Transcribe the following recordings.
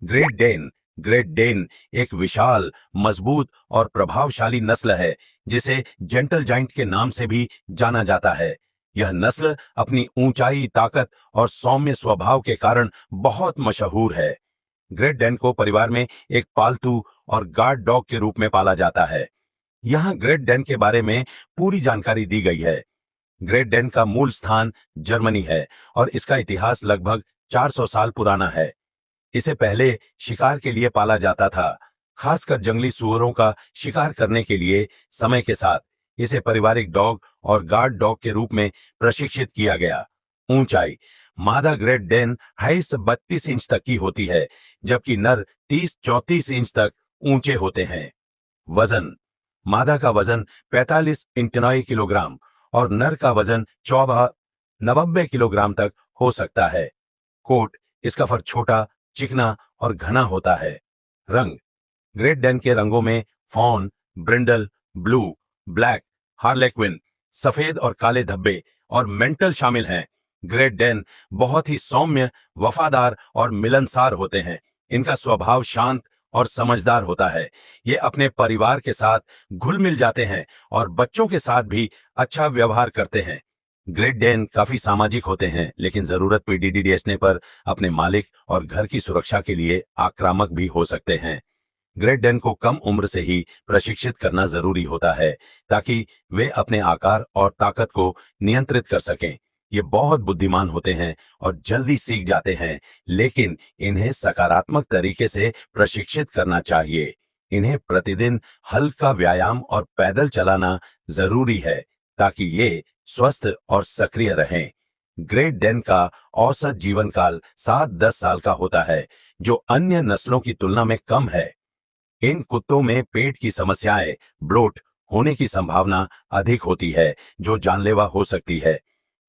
Great Dane एक विशाल, मजबूत और प्रभावशाली नस्ल है जिसे जेंटल जाइंट के नाम से भी जाना जाता है। यह नस्ल अपनी ऊंचाई, ताकत और सौम्य स्वभाव के कारण बहुत मशहूर है। ग्रेट डेन को परिवार में एक पालतू और गार्ड डॉग के रूप में पाला जाता है। यहाँ ग्रेट डेन के बारे में पूरी जानकारी दी गई है। ग्रेट डेन का मूल स्थान जर्मनी है और इसका इतिहास लगभग 400 साल पुराना है। इसे पहले शिकार के लिए पाला जाता था, खासकर जंगली सूअरों का शिकार करने के लिए। समय के साथ इसे पारिवारिक डॉग और गार्ड डॉग के रूप में प्रशिक्षित किया गया। ऊंचाई: मादा ग्रेट डेन हाइट 32 इंच तक की होती है, जबकि नर 30-34 इंच तक ऊंचे होते हैं। वजन: मादा का वजन 45-90 किलोग्राम और नर का वजन 94-90 किलोग्राम तक हो सकता है। कोट: इसका फर छोटा, चिकना और घना होता है। रंग: ग्रेट डेन के रंगों में fawn, brindle, blue, black, harlequin, सफेद और काले धब्बे और मेंटल शामिल हैं। ग्रेट डेन बहुत ही सौम्य, वफादार और मिलनसार होते हैं। इनका स्वभाव शांत और समझदार होता है। ये अपने परिवार के साथ घुल मिल जाते हैं और बच्चों के साथ भी अच्छा व्यवहार करते हैं। ग्रेट डेन काफी सामाजिक होते हैं, लेकिन जरूरत पड़ने पर अपने मालिक और घर की सुरक्षा के लिए आक्रामक भी हो सकते हैं। ग्रेट डेन को कम उम्र से ही प्रशिक्षित करना जरूरी होता है ताकि वे अपने आकार और ताकत को नियंत्रित कर सकें। ये बहुत बुद्धिमान होते हैं और जल्दी सीख जाते हैं, लेकिन इन्हें सकारात्मक तरीके से प्रशिक्षित करना चाहिए। इन्हें प्रतिदिन हल्का व्यायाम और पैदल चलाना जरूरी है ताकि ये स्वस्थ और सक्रिय रहें। ग्रेट डेन का औसत जीवन काल 7-10 साल का होता है, जो अन्य नस्लों की तुलना में कम है। इन कुत्तों में पेट की समस्याएं, ब्लोट होने की संभावना अधिक होती है, जो जानलेवा हो सकती है।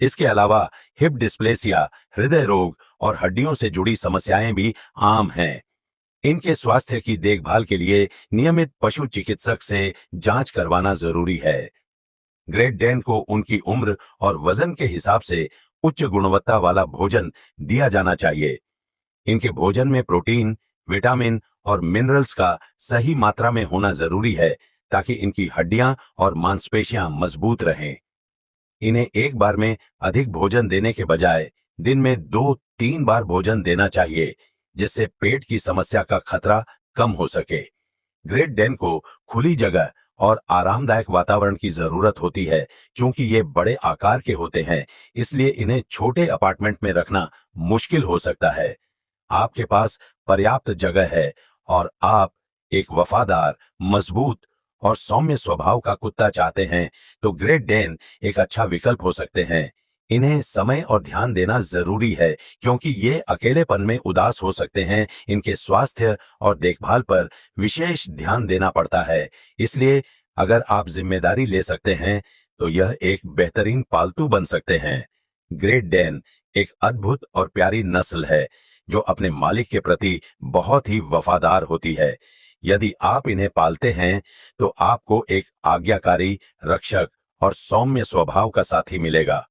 इसके अलावा हिप डिस्प्लेसिया, हृदय रोग और हड्डियों से जुड़ी समस्याएं भी आम हैं। इनके स्वास्थ्य की देखभाल के लिए नियमित पशु चिकित्सक से जांच करवाना जरूरी है। ग्रेट डेन को उनकी उम्र और वजन के हिसाब से उच्च गुणवत्ता वाला भोजन दिया जाना चाहिए। इनके भोजन में प्रोटीन, विटामिन और मिनरल्स का सही मात्रा में होना जरूरी है ताकि इनकी हड्डियां और मांसपेशियां मजबूत रहें। इन्हें एक बार में अधिक भोजन देने के बजाय दिन में 2-3 बार भोजन देना चाहिए, जिससे पेट की समस्या का खतरा कम हो सके। ग्रेट डेन को खुली जगह और आरामदायक वातावरण की जरूरत होती है। चूंकि ये बड़े आकार के होते हैं, इसलिए इन्हें छोटे अपार्टमेंट में रखना मुश्किल हो सकता है। आपके पास पर्याप्त जगह है और आप एक वफादार, मजबूत और सौम्य स्वभाव का कुत्ता चाहते हैं, तो ग्रेट डेन एक अच्छा विकल्प हो सकते हैं। इन्हें समय और ध्यान देना जरूरी है, क्योंकि ये अकेलेपन में उदास हो सकते हैं। इनके स्वास्थ्य और देखभाल पर विशेष ध्यान देना पड़ता है। इसलिए अगर आप जिम्मेदारी ले सकते हैं, तो यह एक बेहतरीन पालतू बन सकते हैं। ग्रेट डेन एक अद्भुत और प्यारी नस्ल है, जो अपने मालिक के प्रति बहुत ही वफादार होती है। यदि आप इन्हें पालते हैं, तो आपको एक आज्ञाकारी, रक्षक और सौम्य स्वभाव का साथी मिलेगा।